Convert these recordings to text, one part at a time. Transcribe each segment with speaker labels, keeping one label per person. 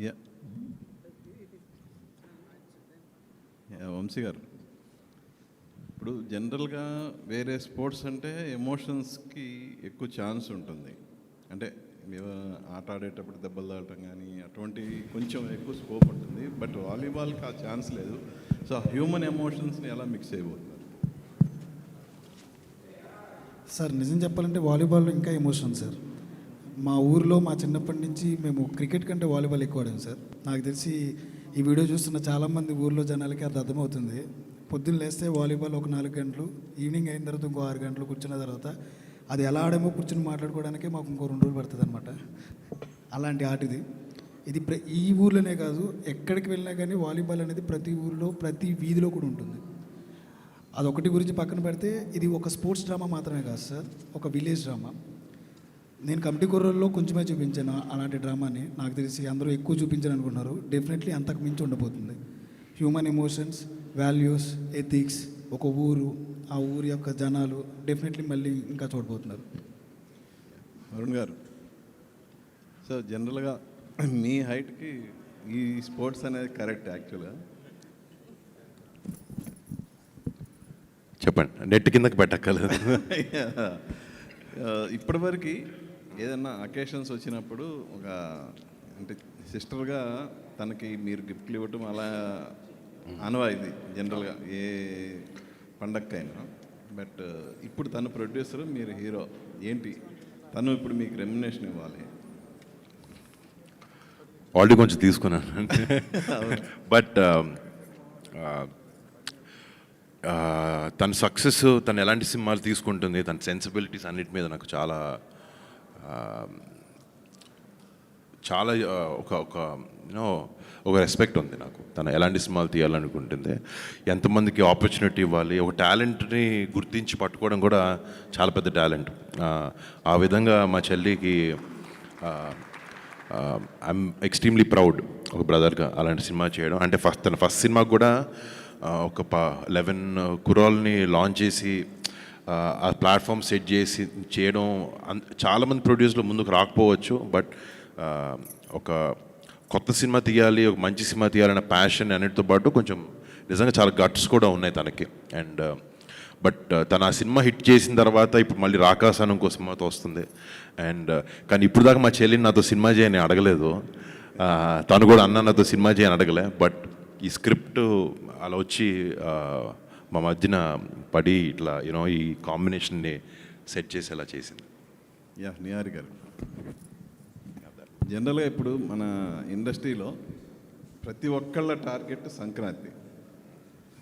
Speaker 1: Yeah Vamsi గారు, ఇప్పుడు జనరల్గా వేరే స్పోర్ట్స్ అంటే ఎమోషన్స్కి ఎక్కువ ఛాన్స్ ఉంటుంది. అంటే ఆట ఆడేటప్పుడు దెబ్బలు తాగటం కానీ అటువంటి కొంచెం ఎక్కువ స్కోప్ ఉంటుంది. బట్ వాలీబాల్కి ఆ ఛాన్స్ లేదు. సో హ్యూమన్ ఎమోషన్స్ని ఎలా మిక్స్ అయిపోతున్నారు?
Speaker 2: సార్ నిజం చెప్పాలంటే వాలీబాల్లో ఇంకా ఎమోషన్ సార్. మా ఊరిలో మా చిన్నప్పటి నుంచి మేము క్రికెట్ కంటే వాలీబాల్ ఎక్కువ ఆడాము సార్. నాకు తెలిసి ఈ వీడియో చూస్తున్న చాలామంది ఊర్లో జనాలకి అది అర్థమవుతుంది. పొద్దున్న లేస్తే వాలీబాల్ ఒక 4 గంటలు, ఈవినింగ్ అయిన తర్వాత ఇంకో 6 గంటలు కూర్చున్న తర్వాత అది ఎలా ఆడేమో కూర్చొని మాట్లాడుకోవడానికి మాకు ఇంకో 2 రోజులు పడుతుంది అనమాట. అలాంటి ఆట ఇది. ఇది ఈ ఊర్లోనే కాదు, ఎక్కడికి వెళ్ళినా కానీ వాలీబాల్ అనేది ప్రతి ఊరిలో ప్రతి వీధిలో కూడా ఉంటుంది. అదొకటి గురించి పక్కన పెడితే ఇది ఒక స్పోర్ట్స్ డ్రామా మాత్రమే కాదు సార్, ఒక విలేజ్ డ్రామా. నేను కమిటీ కుర్రల్లో కొంచెమే చూపించాను అలాంటి డ్రామాని. నాకు తెలిసి అందరూ ఎక్కువ చూపించాను అనుకుంటున్నారు. డెఫినెట్లీ అంతకు మించి ఉండబోతుంది. హ్యూమన్ ఎమోషన్స్, వాల్యూస్, ఎథిక్స్, ఒక ఊరు, ఆ ఊరి యొక్క జనాలు డెఫినెట్లీ మళ్ళీ ఇంకా చూడబోతున్నారు.
Speaker 1: అరుణ్ గారు, సో జనరల్గా మీ హైట్కి ఈ స్పోర్ట్స్ అనేది కరెక్ట్ యాక్చువల్గా?
Speaker 3: చెప్పండి, నెట్ కిందకి పెట్టక్కర్లేదు.
Speaker 1: ఇప్పటివరకు ఏదన్నా అకేషన్స్ వచ్చినప్పుడు ఒక అంటే సిస్టర్గా తనకి మీరు గిఫ్ట్లు ఇవ్వటం అలా అనవాయిది జనరల్గా ఏ పండక్కైనా. బట్ ఇప్పుడు తను ప్రొడ్యూసర్, మీరు హీరో, ఏంటి తను ఇప్పుడు మీకు రెమ్యునేషన్ ఇవ్వాలి?
Speaker 3: ఆల్రెడీ కొంచెం తీసుకున్నాను. బట్ తన సక్సెస్, తను ఎలాంటి సినిమాలు తీసుకుంటుంది, తన సెన్సిబిలిటీస్ అన్నిటి మీద నాకు చాలా చాలా ఒక రెస్పెక్ట్ ఉంది నాకు. తను ఎలాంటి సినిమాలు తీయాలనుకుంటుంది, ఎంతమందికి ఆపర్చునిటీ ఇవ్వాలి, ఒక టాలెంట్ని గుర్తించి పట్టుకోవడం కూడా చాలా పెద్ద టాలెంట్. ఆ విధంగా మా చెల్లికి ఐఎమ్ ఎక్స్ట్రీమ్లీ ప్రౌడ్ ఒక బ్రదర్గా అలాంటి సినిమా చేయడం. అంటే తన ఫస్ట్ సినిమా కూడా ఒక 11 కుర్రాల్ని లాంచ్ చేసి ఆ ప్లాట్ఫామ్ సెట్ చేసి చేయడం. చాలామంది ప్రొడ్యూసర్లు ముందుకు రాకపోవచ్చు, బట్ ఒక కొత్త సినిమా తీయాలి, ఒక మంచి సినిమా తీయాలన్న ప్యాషన్ అన్నిటితో పాటు కొంచెం నిజంగా చాలా గట్స్ కూడా ఉన్నాయి తనకి. అండ్ బట్ తను ఆ సినిమా హిట్ చేసిన తర్వాత ఇప్పుడు మళ్ళీ రాకాసాను ఇంకో సినిమాతో వస్తుంది. అండ్ కానీ ఇప్పుడు దాకా మా చెల్లిని నాతో సినిమా చేయని అడగలేదు, తను కూడా అన్న నాతో సినిమా చేయని అడగలే. బట్ ఈ స్క్రిప్ట్ అలా వచ్చి మా మధ్యన పడి ఇట్లా ఈ కాంబినేషన్ని సెట్ చేసేలా చేసింది.
Speaker 1: యా నిహారి గారు, జనరల్గా ఇప్పుడు మన ఇండస్ట్రీలో ప్రతి ఒక్కళ్ళ టార్గెట్ సంక్రాంతి.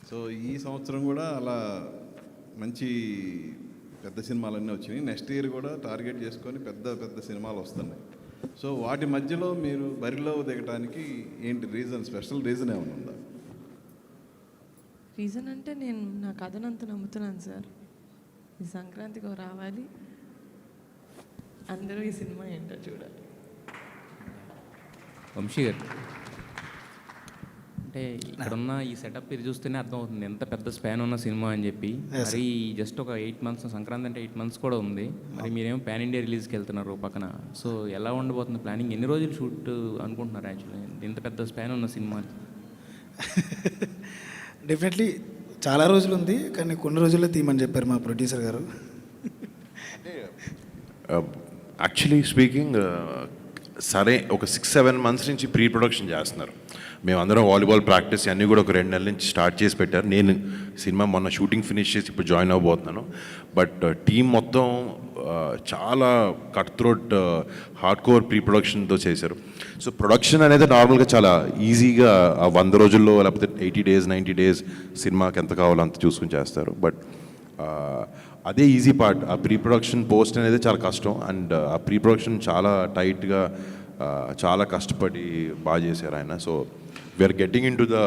Speaker 1: సో ఈ సంవత్సరం కూడా అలా మంచి పెద్ద సినిమాలన్నీ వచ్చినాయి. నెక్స్ట్ ఇయర్ కూడా టార్గెట్ చేసుకొని పెద్ద పెద్ద సినిమాలు వస్తున్నాయి. సో వాటి మధ్యలో మీరు బరిలో దిగడానికి ఏంటి రీజన్, స్పెషల్ రీజన్ ఏమైనా ఉందా?
Speaker 4: రీజన్ అంటే నేను నా కథనంత నమ్ముతున్నాను సార్. ఈ సంక్రాంతికి రావాలి, అందరూ ఈ సినిమా ఏంటో చూడాలి.
Speaker 5: వంశీ గారు, అంటే ఇక్కడున్న ఈ సెటప్ ఇది చూస్తేనే అర్థమవుతుంది ఎంత పెద్ద స్పాన్ ఉన్న సినిమా అని చెప్పి. మరి జస్ట్ ఒక 8 months, సంక్రాంతి అంటే 8 months కూడా ఉంది. మరి మీరేమో పాన్ ఇండియా రిలీజ్కి వెళ్తున్నారు పక్కన. సో ఎలా ఉండబోతుంది ప్లానింగ్? ఎన్ని రోజులు షూట్ అనుకుంటున్నారు యాక్చువల్లీ ఇంత పెద్ద స్పాన్ ఉన్న సినిమా?
Speaker 2: డెఫినెట్లీ చాలా రోజులు ఉంది, కానీ కొన్ని రోజుల్లో తీయమని చెప్పారు మా ప్రొడ్యూసర్ గారు.
Speaker 3: యాక్చువల్లీ స్పీకింగ్, సరే ఒక 6-7 months నుంచి ప్రీ ప్రొడక్షన్ చేస్తున్నారు. మేమందరం వాలీబాల్ ప్రాక్టీస్ అన్నీ కూడా ఒక 2 నెలల నుంచి స్టార్ట్ చేసి పెట్టారు. నేను సినిమా మొన్న షూటింగ్ ఫినిష్ చేసి ఇప్పుడు జాయిన్ అవ్వబోతున్నాను. బట్ టీం మొత్తం చాలా cut throat hard core pre ప్రొడక్షన్తో చేశారు. సో ప్రొడక్షన్ అనేది నార్మల్గా చాలా ఈజీగా 100 రోజుల్లో లేకపోతే 80 days 90 days సినిమాకి ఎంత కావాలో అంత చూసుకుని చేస్తారు. బట్ అదే ఈజీ పార్ట్, ఆ ప్రీ ప్రొడక్షన్ పోస్ట్ అనేది చాలా కష్టం. అండ్ ఆ ప్రీ ప్రొడక్షన్ చాలా టైట్గా చాలా కష్టపడి బాగా చేశారు ఆయన. So we are getting in to the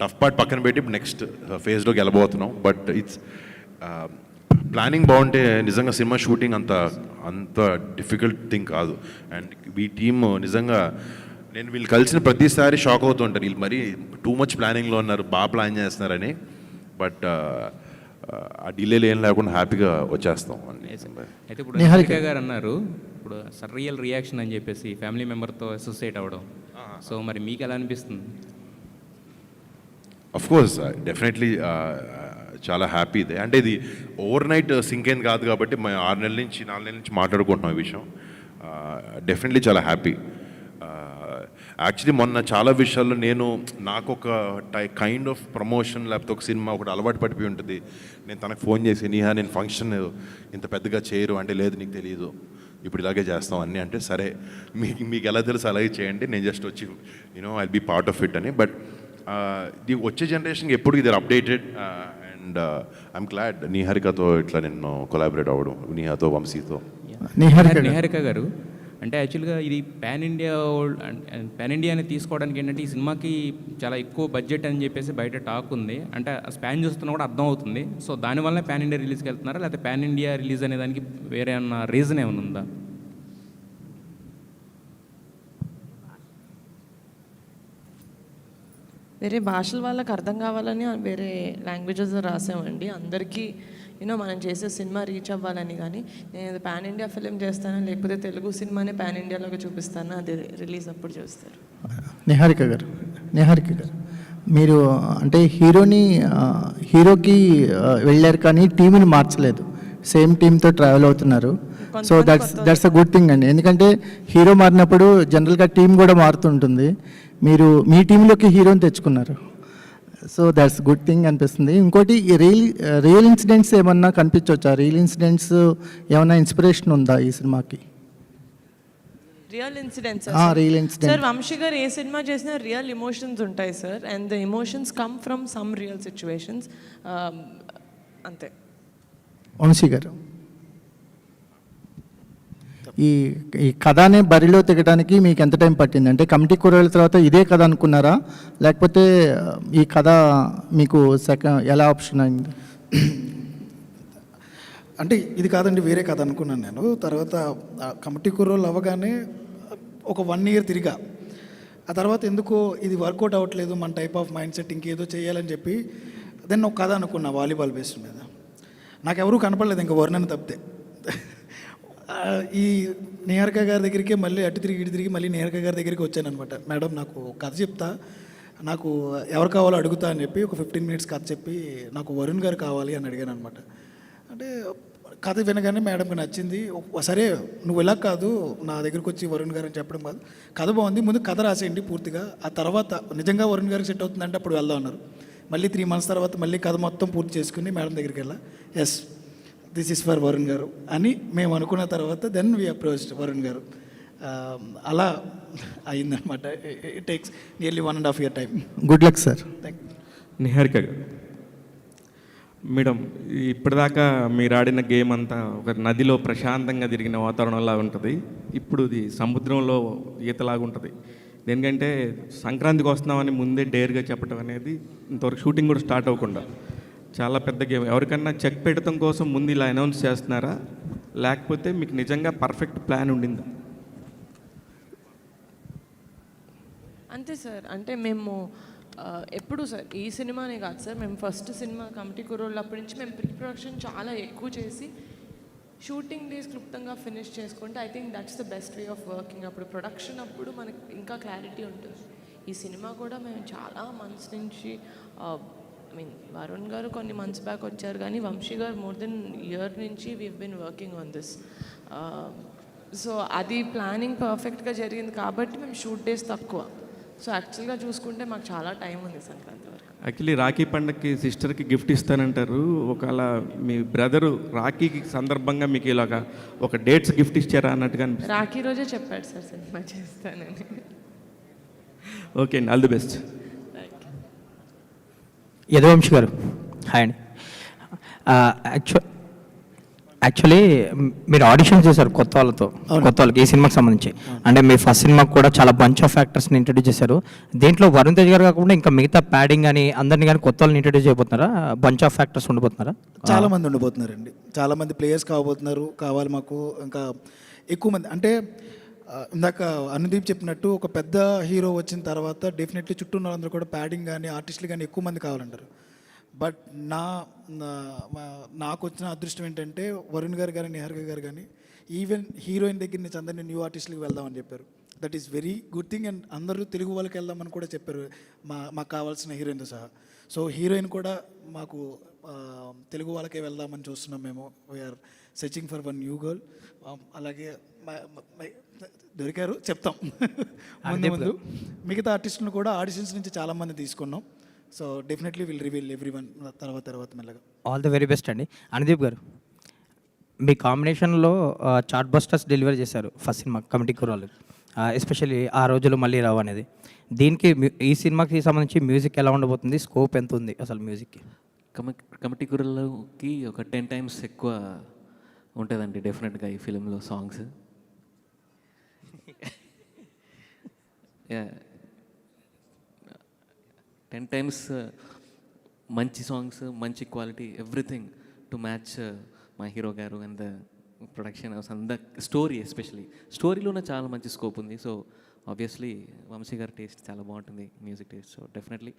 Speaker 3: tough part పక్కన పెట్టి నెక్స్ట్ ఫేజ్లోకి వెళ్ళబోతున్నాం. బట్ ఇట్స్ ప్లానింగ్ బాగుంటే నిజంగా సినిమా షూటింగ్ అంత డిఫికల్ట్ థింగ్ కాదు. అండ్ ఈ టీమ్ నిజంగా నేను వీళ్ళు కలిసిన ప్రతిసారి షాక్ అవుతుంటారు, వీళ్ళు మరీ టూ మచ్ ప్లానింగ్లో ఉన్నారు, బాగా ప్లాన్ చేస్తున్నారని. బట్ ఆ డిలేలు ఏం లేకుండా హ్యాపీగా వచ్చేస్తాం.
Speaker 5: అయితే ఇప్పుడు నిహారిక గారు అన్నారు, ఇప్పుడు సర్రియల్ రియాక్షన్ అని చెప్పేసి ఫ్యామిలీ మెంబర్తో అసోసియేట్ అవ్వడం, సో మరి మీకు ఎలా అనిపిస్తుంది?
Speaker 3: అఫ్ కోర్స్ డెఫినెట్లీ చాలా హ్యాపీ ఇదే. అంటే ఇది ఓవర్ నైట్ సింక్ అయింది కాదు కాబట్టి మేము 6 నెలల నుంచి 4 నెలల నుంచి మాట్లాడుకుంటున్నాం ఈ విషయం. డెఫినెట్లీ చాలా హ్యాపీ. యాక్చువల్లీ మొన్న చాలా విషయాల్లో నాకు ఒక కైండ్ ఆఫ్ ప్రమోషన్ లేకపోతే ఒక సినిమా ఒకటి అలవాటు పడిపోయి ఉంటుంది. నేను తనకు ఫోన్ చేసి నీహా నేను ఫంక్షన్ ఇంత పెద్దగా చేయరు అంటే, లేదు నీకు తెలియదు ఇప్పుడు ఇలాగే చేస్తాం అన్నీ అంటే, సరే మీకు ఎలా తెలుసు అలాగే చేయండి, నేను జస్ట్ వచ్చి I be part of it అని. బట్ ఇది వచ్చే జనరేషన్కి ఎప్పుడు ఇది అప్డేటెడ్ అండ్ ఐఎమ్ గ్లాడ్ నిహారికతో ఇట్లా నేను కొలాబరేట్ అవ్వడం, నిహాతో వంశీతో.
Speaker 5: నిహారిక గారు, అంటే యాక్చువల్గా ఇది పాన్ ఇండియా అని తీసుకోవడానికి ఏంటంటే ఈ సినిమాకి చాలా ఎక్కువ బడ్జెట్ అని చెప్పేసి బయట టాక్ ఉంది. అంటే స్పాన్ చూస్తున్నా కూడా అర్థం అవుతుంది. సో దానివల్లనే పాన్ ఇండియా రిలీజ్కి వెళ్తున్నారా, లేకపోతే పాన్ ఇండియా రిలీజ్ అనే దానికి వేరే అన్న రీజన్ ఏమైనా ఉందా?
Speaker 4: వేరే భాషల వాళ్ళకి అర్థం కావాలని వేరే లాంగ్వేజెస్ రాసామండి. అందరికీ మనం చేసే సినిమా రీచ్ అవ్వాలని. కానీ నేను పాన్ ఇండియా ఫిలిం చేస్తాను, లేకపోతే తెలుగు సినిమానే పాన్ ఇండియాలోకి చూపిస్తాను, అది రిలీజ్ అప్పుడు చూస్తారు.
Speaker 6: నిహారిక గారు మీరు అంటే హీరోకి వెళ్ళారు కానీ టీంని మార్చలేదు, సేమ్ టీంతో ట్రావెల్ అవుతున్నారు. So that's a good thing అండి. ఎందుకంటే హీరో మారినప్పుడు జనరల్గా టీం కూడా మారుతుంటుంది. మీరు మీ టీంలోకి హీరోని తెచ్చుకున్నారు. సో దట్స్ గుడ్ థింగ్ అనిపిస్తుంది. ఇంకోటి రియల్ ఇన్సిడెంట్స్ ఏమన్నా కనిపించవచ్చా? రియల్ ఇన్సిడెంట్స్ ఏమన్నా ఇన్స్పిరేషన్ ఉందా ఈ సినిమాకి?
Speaker 4: Real incidents
Speaker 6: real incident
Speaker 4: sir, Vamsi garu ఏ సినిమా చేసినా రియల్ ఎమోషన్స్ ఉంటాయి sir. And the emotions come from some real situations, అంతే.
Speaker 6: వంశీ గారు, ఈ కథని బరిలో తెగడానికి మీకు ఎంత టైం పట్టింది? అంటే కమిటీ కూరల తర్వాత ఇదే కథ అనుకున్నారా, లేకపోతే ఈ కథ మీకు ఎలా ఆప్షన్ అయింది?
Speaker 2: అంటే ఇది కాదండి, వేరే కథ అనుకున్నాను నేను. తర్వాత కమిటీ కుర్రోళ్ళు అవ్వగానే ఒక 1 year తిరిగా. ఆ తర్వాత ఎందుకో ఇది వర్కౌట్ అవ్వట్లేదు, మన టైప్ ఆఫ్ మైండ్ సెట్ ఇంకేదో చేయాలని చెప్పి దెన్ ఒక కథ అనుకున్నా వాలీబాల్ బేస్డ్ మీద. నాకు ఎవరూ కనపడలేదు ఇంకా వర్ణన తప్పితే. ఈ నిహారిక గారి దగ్గరికి మళ్ళీ అటు తిరిగి మళ్ళీ నిహారిక గారి దగ్గరికి వచ్చాను అనమాట. మేడం నాకు కథ చెప్తా, నాకు ఎవరు కావాలో అడుగుతా అని చెప్పి ఒక 15 minutes కథ చెప్పి నాకు వరుణ్ గారు కావాలి అని అడిగాను అనమాట. అంటే కథ వినగానే మేడంకి నచ్చింది. సరే నువ్వు ఇలా కాదు నా దగ్గరికి వచ్చి వరుణ్ గారు అని చెప్పడం కాదు, కథ బాగుంది, ముందు కథ రాసేయండి పూర్తిగా, ఆ తర్వాత నిజంగా వరుణ్ గారికి సెట్ అవుతుందంటే అప్పుడు వెళ్దాం అన్నారు. మళ్ళీ 3 months తర్వాత మళ్ళీ కథ మొత్తం పూర్తి చేసుకుని మేడం దగ్గరికి వెళ్ళా. Yes this is for Varun garu అని మేము అనుకున్న తర్వాత దెన్ వీ అప్రోచ్డ్ వరుణ్ గారు. అలా అయిందనమాట. It takes nearly 1.5 year time.
Speaker 6: Good luck sir.
Speaker 2: Thank you.
Speaker 7: Niharika గారు, మేడం ఇప్పటిదాకా మీరు ఆడిన గేమ్ అంతా ఒక నదిలో ప్రశాంతంగా తిరిగిన వాతావరణంలా ఉంటుంది. ఇప్పుడు ఇది సముద్రంలో ఈతలాగా ఉంటుంది. ఎందుకంటే సంక్రాంతికి వస్తున్నామని ముందే డేర్గా చెప్పడం అనేది ఇంతవరకు షూటింగ్ కూడా స్టార్ట్ అవ్వకుండా చాలా పెద్ద గేమ్. ఎవరికన్నా చెక్ పెట్టడం కోసం ముందు ఇలా అనౌన్స్ చేస్తున్నారా, లేకపోతే మీకు నిజంగా పర్ఫెక్ట్ ప్లాన్ ఉండిందా?
Speaker 4: అంతే సార్. అంటే మేము ఎప్పుడు సార్ ఈ సినిమానే కాదు సార్, మేము ఫస్ట్ సినిమా కమిటీ కుర్రోళ్ళు అప్పటి నుంచి మేము ప్రీ ప్రొడక్షన్ చాలా ఎక్కువ చేసి షూటింగ్ డేస్ క్లుప్తంగా ఫినిష్ చేసుకుంటే I think that's the best way of working. అప్పుడు ప్రొడక్షన్ అప్పుడు మనకి ఇంకా క్లారిటీ ఉంటుంది. ఈ సినిమా కూడా మేము చాలా మంత్స్ నుంచి ఐ మీన్ వరుణ్ గారు కొన్ని మంత్స్ బ్యాక్ వచ్చారు, కానీ Vamsi garu more than year నుంచి we been working on this. So అది ప్లానింగ్ పర్ఫెక్ట్గా జరిగింది కాబట్టి మేము షూట్ డేస్ తక్కువ. సో యాక్చువల్గా చూసుకుంటే మాకు చాలా టైం ఉంది సంక్రాంతి వరకు.
Speaker 7: యాక్చువల్లీ రాఖీ పండగకి సిస్టర్కి గిఫ్ట్ ఇస్తానంటారు. ఒకవేళ మీ బ్రదరు రాఖీకి సందర్భంగా మీకు ఇలాగా ఒక డేట్స్ గిఫ్ట్ ఇచ్చారా అన్నట్టుగా అనిపిస్తుంది.
Speaker 4: రాఖీ రోజే చెప్పాడు సార్ సినిమా చేస్తానని.
Speaker 7: ఓకే అండి, ఆల్ ది బెస్ట్.
Speaker 8: యదువంశి గారు హాయ్ అండి. యాక్చువల్లీ మీరు ఆడిషన్ చేశారు కొత్త వాళ్ళకి ఈ సినిమాకి సంబంధించి. అంటే మీ ఫస్ట్ సినిమాకి కూడా చాలా బంచ్ ఆఫ్ యాక్టర్స్ని ఇంట్రడ్యూస్ చేశారు. దీంట్లో వరుణ్ తేజ్ గారు కాకుండా ఇంకా మిగతా ప్యాడింగ్ కానీ అందరినీ కానీ కొత్త వాళ్ళని ఇంట్రడ్యూస్ చేయబోతున్నారా? బంచ్ ఆఫ్ యాక్టర్స్ ఉండబోతున్నారా?
Speaker 2: చాలా మంది ఉండబోతున్నారండి, చాలా మంది ప్లేయర్స్ కావాలి మాకు. ఇంకా ఎక్కువ మంది అంటే ఇందాక అనుదీప్ చెప్పినట్టు ఒక పెద్ద హీరో వచ్చిన తర్వాత డెఫినెట్లీ చుట్టూ ఉన్న వాళ్ళందరూ కూడా ప్యాడింగ్ కానీ ఆర్టిస్టులు కానీ ఎక్కువ మంది కావాలంటారు. బట్ నాకు వచ్చిన అదృష్టం ఏంటంటే వరుణ్ గారు కానీ నిహారిక గారు కానీ ఈవెన్ హీరోయిన్ దగ్గర నుంచి అందరినీ న్యూ ఆర్టిస్టులకు వెళ్దామని చెప్పారు. That is very good thing. And అందరూ తెలుగు వాళ్ళకి వెళ్దామని కూడా చెప్పారు, మాకు కావాల్సిన హీరోయిన్తో సహా. సో హీరోయిన్ కూడా మాకు తెలుగు వాళ్ళకే వెళ్దామని చూస్తున్నాం మేము. We are searching for one new girl. అలాగే దొరికారు చెప్తాం ముందు మిగతా ఆర్టిస్టులను కూడా ఆడిషన్స్ నుంచి చాలామంది తీసుకున్నాం. So definitely will reveal every one తర్వాత మెల్లగా.
Speaker 8: ఆల్ ది వెరీ బెస్ట్ అండి. అనుదీప్ గారు, మీ కాంబినేషన్లో చార్ట్ బస్టర్స్ డెలివరీ చేశారు ఫస్ట్ సినిమా కమిటీ కుర్రాళ్ళు, ఎస్పెషల్లీ ఆ రోజులు మళ్ళీ రావు అనేది. దీనికి ఈ సినిమాకి సంబంధించి మ్యూజిక్ ఎలా ఉండబోతుంది, స్కోప్ ఎంత ఉంది అసలు మ్యూజిక్కి?
Speaker 9: కమిటీ కుర్రలకి ఒక 10 times ఎక్కువ ఉంటుందండి డెఫినెట్గా ఈ ఫిలింలో సాంగ్స్. 10 times మంచి సాంగ్స్, మంచి క్వాలిటీ, ఎవ్రీథింగ్ టు మ్యాచ్ మా హీరో గారు and the production house and the story. Especially స్టోరీలోనే చాలా మంచి స్కోప్ ఉంది. సో ఆబ్వియస్లీ వంశీ గారి టేస్ట్ చాలా బాగుంటుంది, మ్యూజిక్ టేస్ట్. సో డెఫినెట్లీ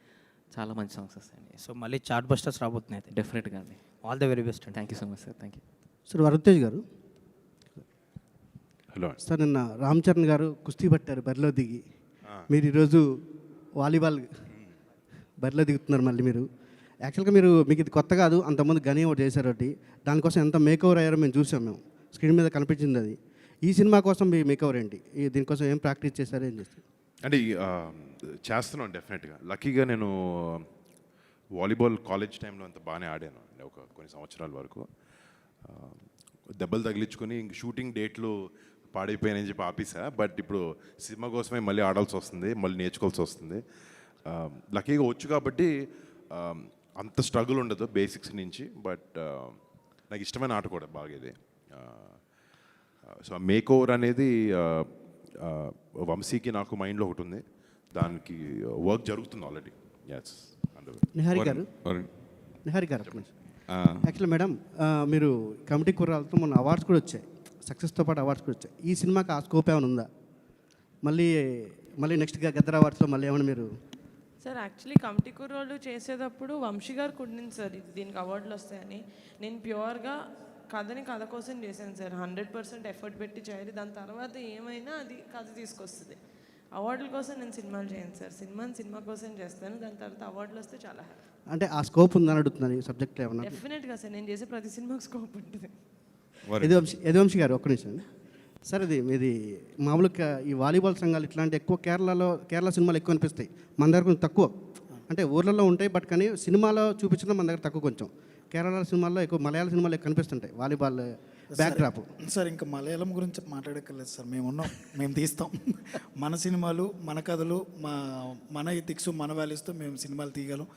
Speaker 9: చాలా మంచి సాంగ్స్ వస్తాయండి.
Speaker 8: సో మళ్ళీ చార్ట్ బస్టర్స్ రాబోతున్నాయి అయితే.
Speaker 9: డెఫినెట్గా అండి.
Speaker 8: ఆల్ ది వెరీ బెస్ట్ అండి.
Speaker 9: Thank you so much sir. Thank you
Speaker 10: sir. Varun Tej గారు,
Speaker 3: హలో
Speaker 10: సార్ నిన్న రామ్ చరణ్ గారు కుస్తీ పట్టారు బరిలో దిగి, మీరు ఈరోజు వాలీబాల్ బరిలో దిగుతున్నారు మళ్ళీ మీరు. యాక్చువల్గా మీకు ఇది కొత్త కాదు, అంతకుముందు గని ఒకటి చేశారు ఒకటి, దానికోసం ఎంత మేకవర్ అయ్యారో మేము చూసాం, మేము స్క్రీన్ మీద కనిపించింది అది. ఈ సినిమా కోసం మీ మేకవర్ ఏంటి, దీనికోసం ఏం ప్రాక్టీస్ చేశారు, ఏం చేస్తారు?
Speaker 3: అంటే చేస్తున్నాను డెఫినెట్గా. లక్కీగా నేను వాలీబాల్ కాలేజ్ టైంలో అంత బాగానే ఆడాను ఒక కొన్ని సంవత్సరాల వరకు. దెబ్బలు తగిలించుకొని ఇంక షూటింగ్ డేట్లు పాడైపోయానని చెప్పి ఆపేసా. బట్ ఇప్పుడు సినిమా కోసమే మళ్ళీ ఆడాల్సి వస్తుంది, మళ్ళీ నేర్చుకోవాల్సి వస్తుంది. లక్కీగా వచ్చు కాబట్టి అంత స్ట్రగుల్ ఉండదు బేసిక్స్ నుంచి. బట్ నాకు ఇష్టమైన ఆట కూడా బాగా ఇది. సో మేక్ ఓవర్ అనేది వంశీకి నాకు మైండ్లో ఒకటి ఉంది, దానికి వర్క్ జరుగుతుంది ఆల్రెడీ. ఎస్.
Speaker 10: నిహారి గారు, యాక్చువల్లీ మేడం మీరు కమిటీ కుర్రాలతో మొన్న అవార్డ్స్ కూడా వచ్చాయి, సక్సెస్తో పాటు అవార్డ్స్ కూడా వచ్చాయి. ఈ సినిమాకి ఆ స్కోప్ ఏమైనా ఉందా? మళ్ళీ నెక్స్ట్గా గద్దర్ అవార్డ్స్లో మళ్ళీ ఏమైనా మీరు?
Speaker 4: సార్ యాక్చువల్లీ కమిటీ కుర్రోళ్ళు చేసేటప్పుడు వంశీ గారు కుట్టింది సార్ దీనికి అవార్డులు వస్తాయని. నేను ప్యూర్గా కథ కోసం చేశాను సార్. 100% ఎఫర్ట్ పెట్టి చేయాలి, దాని తర్వాత ఏమైనా అది కథ తీసుకొస్తుంది. అవార్డుల కోసం నేను సినిమాలు చేయను సార్, సినిమా కోసం చేస్తాను, దాని తర్వాత అవార్డులు వస్తే చాలా హ్యాపీ.
Speaker 10: అంటే ఆ స్కోప్ ఉందని అడుగుతున్నాను ఈ సబ్జెక్ట్లో ఏమన్నా?
Speaker 4: డెఫినెట్గా సార్, నేను చేసే ప్రతి సినిమాకి స్కోప్ ఉంటుంది.
Speaker 10: యదువంశీ గారు ఒక్క నిమిషం సార్. మీది మామూలుగా ఈ వాలీబాల్ సంఘాలు ఇట్లాంటి ఎక్కువ కేరళ సినిమాలు ఎక్కువ అనిపిస్తాయి, మన దగ్గర కొంచెం తక్కువ. అంటే ఊర్లలో ఉంటాయి బట్ కానీ సినిమాలో చూపించడం మన దగ్గర తక్కువ కొంచెం. కేరళ సినిమాల్లో ఎక్కువ, మలయాళ సినిమాలు ఎక్కువ కనిపిస్తుంటాయి వాలీబాల్ బ్యాక్డ్రాప్.
Speaker 2: సార్ ఇంకా మలయాళం గురించి మాట్లాడక్కర్లేదు సార్, మేము తీస్తాం. మన సినిమాలు, మన కథలు, మన ఎథిక్స్, మన వాల్యూస్తో మేము సినిమాలు తీయగలం.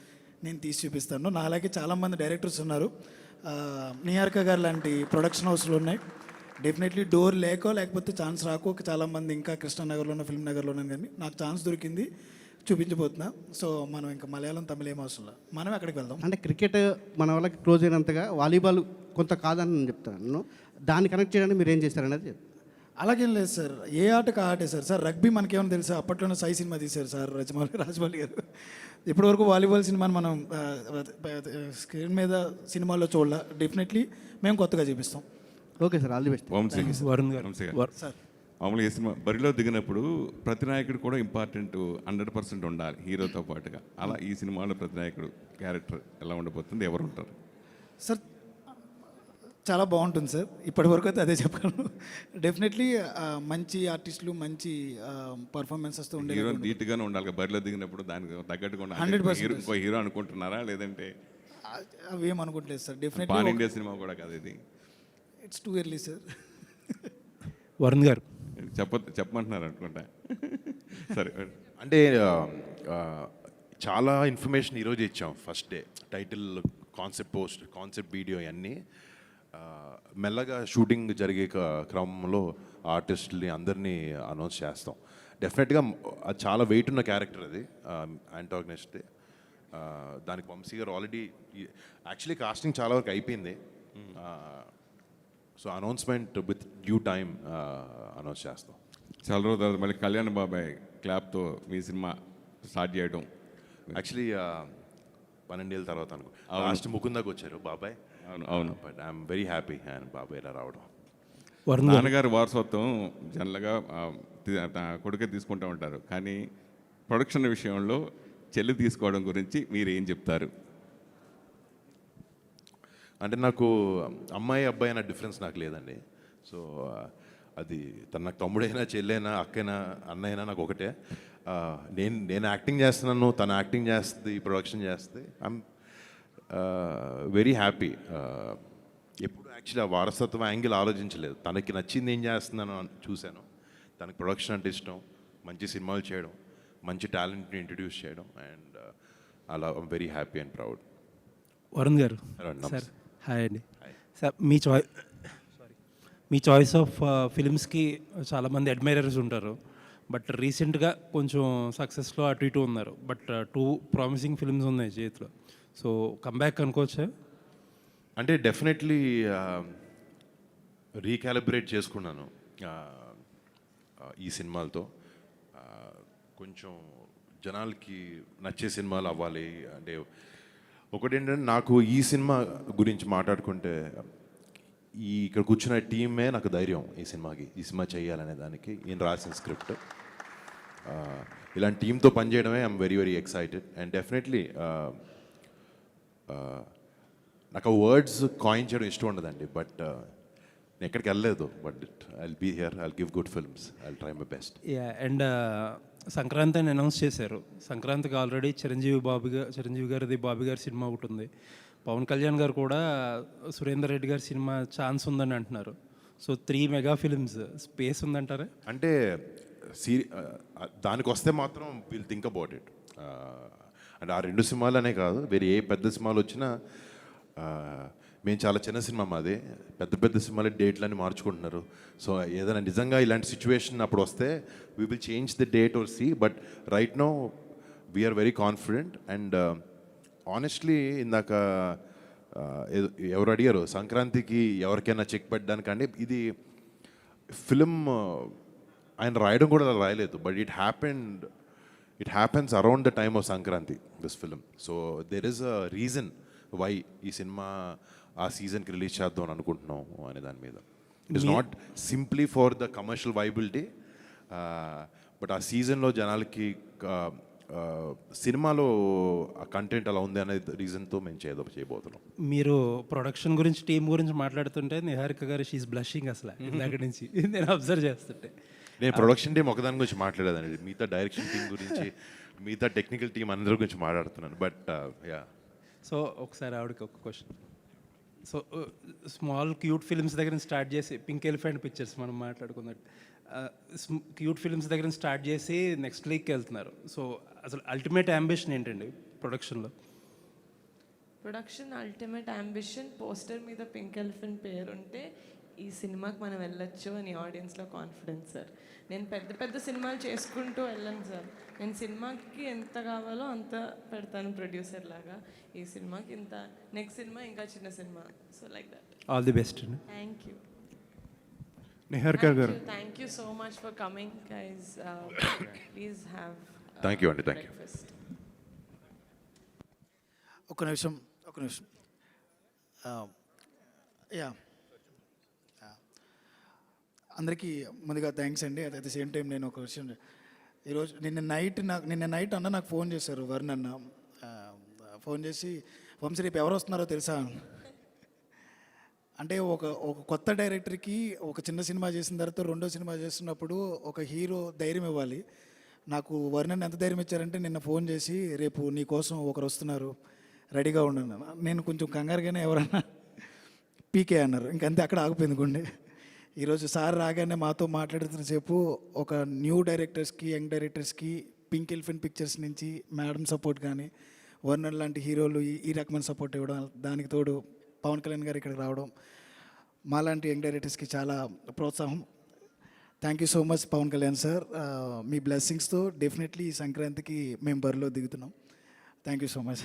Speaker 2: నేను తీసి చూపిస్తాను. నా అలాగే చాలామంది డైరెక్టర్స్ ఉన్నారు, నిహారిక గారు లాంటి ప్రొడక్షన్ హౌస్లు ఉన్నాయి. డెఫినెట్లీ డోర్ లేకపోతే ఛాన్స్ రాకోక చాలామంది ఇంకా కృష్ణానగర్లోనో ఫిల్మ్ నగర్లోనో, కానీ నాకు ఛాన్స్ దొరికింది, చూపించబోతున్నా. సో మనం ఇంకా మలయాళం, తమిళ ఏం అవసరం లేదు, మనం అక్కడికి వెళ్దాం.
Speaker 10: అంటే క్రికెట్ మన వాళ్ళకి క్లోజ్ అయినంతగా వాలీబాల్ కొంత కాదని నేను చెప్తాను. దాన్ని కనెక్ట్ చేయడానికి మీరు ఏం చేస్తారనేది.
Speaker 2: అలాగేం లేదు సార్, ఏ ఆటకు ఆటే సార్. రగ్బీ మనకేమైనా తెలుసా? అప్పట్లోనే సాయి సినిమా తీశారు సార్ రాజమౌళి గారు. ఇప్పటివరకు వాలీబాల్ సినిమాని మనం స్క్రీన్ మీద సినిమాల్లో చూడాల. డెఫినెట్లీ మేము కొత్తగా చూపిస్తాం.
Speaker 10: Okay sir, all the best.
Speaker 7: Varun గారు,
Speaker 2: సార్
Speaker 11: మామూలుగా ఈ సినిమా బరిలో దిగినప్పుడు ప్రతి నాయకుడు కూడా ఇంపార్టెంట్ 100% ఉండాలి హీరోతో పాటుగా. అలా ఈ సినిమాలో ప్రతి నాయకుడు క్యారెక్టర్ ఎలా ఉండబోతుంది, ఎవరు ఉంటారు?
Speaker 2: సార్ చాలా బాగుంటుంది సార్, ఇప్పటివరకు అయితే అదే చెప్పాను. డెఫినెట్లీ మంచి ఆర్టిస్టులు, మంచి పర్ఫార్మెన్సెస్తో ఉండే
Speaker 11: హీరో ధీటుగానే ఉండాలి బరిలో దిగినప్పుడు, దానికి తగ్గట్టుగా
Speaker 2: 100%
Speaker 11: ఇంకో హీరో అనుకుంటున్నారా, లేదంటే
Speaker 2: అవి ఏం అనుకోవట్లేదు sir. Definitely
Speaker 11: pan India cinema కూడా కాదు ఇది.
Speaker 2: It's too early sir.
Speaker 7: Varun గారు
Speaker 11: చెప్పమంటున్నారు అనుకుంటా. సరే.
Speaker 3: అంటే చాలా ఇన్ఫర్మేషన్ ఈరోజు ఇచ్చాం. First day title, concept post, concept video అన్నీ మెల్లగా షూటింగ్ జరిగే క్రమంలో ఆర్టిస్టుల్ని అందరినీ అనౌన్స్ చేస్తాం. డెఫినెట్గా అది చాలా వెయిట్ ఉన్న క్యారెక్టర్ అది, యాంటాగనిస్ట్. దానికి వంశీ గారు ఆల్రెడీ యాక్చువల్లీ కాస్టింగ్ చాలా వరకు అయిపోయింది. So announcement with due time announce చేస్తాం.
Speaker 11: చాలా రోజుల తర్వాత మళ్ళీ కళ్యాణ్ బాబాయ్ క్లాప్తో మీ సినిమా స్టార్ట్ చేయడం.
Speaker 3: యాక్చువల్లీ 12 ఏళ్ళ తర్వాత అనుకో, లాస్ట్ ముకుందాకి వచ్చారు బాబాయ్.
Speaker 11: అవును.
Speaker 3: But I'm very happy and బాబాయ్ ఇలా రావడం.
Speaker 11: నాన్నగారి వారసత్వం జనరల్గా కొడుకే తీసుకుంటూ ఉంటారు, కానీ ప్రొడక్షన్ విషయంలో చెల్లి తీసుకోవడం గురించి మీరు ఏం చెప్తారు?
Speaker 3: అంటే నాకు అమ్మాయి అబ్బాయి అన్న డిఫరెన్స్ నాకు లేదండి. సో అది తన నాకు తమ్ముడైనా చెల్లైనా అక్కైనా అన్నైనా నాకు ఒకటే. నేను యాక్టింగ్ చేస్తున్నాను, తను యాక్టింగ్ చేస్తుంది, ప్రొడక్షన్ చేస్తుంది. I'm very happy. ఎప్పుడు యాక్చువల్లీ ఆ వారసత్వం యాంగిల్ ఆలోచించలేదు. తనకి నచ్చింది ఏం చేస్తున్నాను చూశాను. తనకి ప్రొడక్షన్ అంటే ఇష్టం, మంచి సినిమాలు చేయడం, మంచి టాలెంట్ని ఇంట్రడ్యూస్ చేయడం, అండ్ అలా I'm very happy and proud.
Speaker 12: Varun గారు
Speaker 3: Hello,
Speaker 12: సార్,
Speaker 3: నమస్తే.
Speaker 12: హాయ్ అండి. సార్, మీ చాయిస్ ఆఫ్ ఫిలిమ్స్కి చాలామంది అడ్మైరర్స్ ఉంటారు, బట్ రీసెంట్గా కొంచెం సక్సెస్లో అటు ఇటు ఉన్నారు, బట్ 2 ప్రామిసింగ్ ఫిల్మ్స్ ఉన్నాయి చేతిలో. సో కంబ్యాక్ అనుకోవచ్చా?
Speaker 3: అంటే డెఫినెట్లీ రీకాలిబ్రేట్ చేసుకున్నాను ఈ సినిమాలతో. కొంచెం జనాలకి నచ్చే సినిమాలు అవ్వాలి. అంటే ఒకటేంటంటే నాకు ఈ సినిమా గురించి మాట్లాడుకుంటే ఇక్కడ కూర్చున్న టీమే నాకు ధైర్యం ఈ సినిమా చేయాలనే దానికి. ఈయన రాసిన స్క్రిప్ట్, ఇలాంటి టీంతో పనిచేయడమే I'm very very excited. And definitely నాకు వర్డ్స్ కాయిన్ చేయడం ఇష్టం ఉండదండి, బట్ నేను ఎక్కడికి వెళ్ళలేదు. But I'll be here, I'll give good films, I'll try my best.
Speaker 12: And Sankranti అని అనౌన్స్ చేశారు. సంక్రాంతికి ఆల్రెడీ చిరంజీవి గారిది బాబీ గారి సినిమా ఒకటి ఉంది. పవన్ కళ్యాణ్ గారు కూడా సురేందర్ రెడ్డి గారి సినిమా ఛాన్స్ ఉందని అంటున్నారు. సో 3 మెగా ఫిల్మ్స్ స్పేస్ ఉందంటారా?
Speaker 3: అంటే దానికి వస్తే మాత్రం విల్ థింక్ అబౌట్ ఇట్. అంటే ఆ 2 సినిమాలనే కాదు, వేరే ఏ పెద్ద సినిమాలు వచ్చినా మేము చాలా చిన్న సినిమా మాది, పెద్ద సినిమాలు డేట్లన్నీ మార్చుకుంటున్నారు. సో ఏదైనా నిజంగా ఇలాంటి సిచ్యువేషన్ అప్పుడు వస్తే we will change the date or see. But right now we are very confident. And honestly ఇందాక ఎవరు అడిగారు సంక్రాంతికి ఎవరికైనా చెక్ పెట్టడానికంటే, ఇది ఫిలిం ఆయన రాయడం కూడా అలా రాయలేదు, but it happens around the time of Sankranti, this film. So there is a reason why ఈ సినిమా ఆ సీజన్కి రిలీజ్ చేద్దాం అని అనుకుంటున్నాం అనే దాని మీద. It is not simply for the commercial viability, but ఆ సీజన్లో జనాలకి సినిమాలో ఆ కంటెంట్ అలా ఉంది అనే రీజన్తో మేము చేయబోతున్నాం.
Speaker 12: మీరు ప్రొడక్షన్ గురించి, టీం గురించి మాట్లాడుతుంటే నిహారిక గారు షీఈ్ బ్లషింగ్ అసలు దగ్గర నుంచి నేను అబ్జర్వ్ చేస్తుంటే.
Speaker 3: నేను ప్రొడక్షన్ టీం ఒకదాని గురించి మాట్లాడేదండి, మిగతా డైరెక్షన్ టీం గురించి, మిగతా టెక్నికల్ టీం అందరి గురించి మాట్లాడుతున్నాను. But yeah.
Speaker 12: సో ఒకసారి ఆవిడకి ఒక question. So small cute films దగ్గర స్టార్ట్ చేసి, పింక్ ఎలిఫెంట్ పిక్చర్స్ మనం మాట్లాడుకున్నట్టు క్యూట్ ఫిల్మ్స్ దగ్గర స్టార్ట్ చేసి నెక్స్ట్ లీగ్కి వెళ్తున్నారు. సో అసలు అల్టిమేట్ అంబిషన్ ఏంటండి ప్రొడక్షన్లో?
Speaker 4: ప్రొడక్షన్ అల్టిమేట్ అంబిషన్, పోస్టర్ మీద పింక్ ఎలిఫెంట్ పేరు ఉంటే ఈ సినిమాకి మనం వెళ్ళొచ్చు అని ఆడియన్స్లో కాన్ఫిడెన్స్ సార్. నేను పెద్ద సినిమాలు చేసుకుంటూ వెళ్ళను సార్. నేను సినిమాకి ఎంత కావాలో అంత పెడతాను ప్రొడ్యూసర్ లాగా. ఈ సినిమాకి ఇంత, నెక్స్ట్ సినిమా ఇంకా చిన్న cinema. So like that.
Speaker 12: All the best అండి.
Speaker 4: Thank you.
Speaker 12: నిహారిక గారు,
Speaker 4: thank you so much for coming guys. Please have.
Speaker 3: Thank you అండి, థ్యాంక్ యూ.
Speaker 2: ఒక నిమిషం. యా, అందరికీ ముందుగా థ్యాంక్స్ అండి. అట్ ద సేమ్ టైం నేను ఒక విషయం, ఈరోజు నిన్న నైట్ అన్న నాకు ఫోన్ చేశారు, వరుణ్ అన్న ఫోన్ చేసి, వంశీ రేపు ఎవరు వస్తున్నారో తెలుసా? అంటే ఒక కొత్త డైరెక్టర్కి ఒక చిన్న సినిమా చేసిన తర్వాత రెండో సినిమా చేస్తున్నప్పుడు ఒక హీరో ధైర్యం ఇవ్వాలి. నాకు వరుణ్ ఎంత ధైర్యం ఇచ్చారంటే నిన్న ఫోన్ చేసి, రేపు నీ కోసం ఒకరు వస్తున్నారు, రెడీగా ఉండను. నేను కొంచెం కంగారుగానే ఎవరన్నా పీకే అన్నారు, ఇంకంతే అక్కడ ఆగిపోయింది గుండె. ఈరోజు సార్ రాగానే మాతో మాట్లాడుతున్న సేపు ఒక న్యూ డైరెక్టర్స్కి, యంగ్ డైరెక్టర్స్కి పింక్ ఎలిఫెంట్ పిక్చర్స్ నుంచి మేడం సపోర్ట్ కానీ, వరుణ్ లాంటి హీరోలు ఈ రకమైన సపోర్ట్ ఇవ్వడం, దానికి తోడు పవన్ కళ్యాణ్ గారు ఇక్కడికి రావడం, మాలాంటి యంగ్ డైరెక్టర్స్కి చాలా ప్రోత్సాహం. Thank you so much Pavan Kalyan sir. మీ బ్లెస్సింగ్స్తో డెఫినెట్లీ ఈ సంక్రాంతికి మేము బరిలో దిగుతున్నాం. Thank you so much.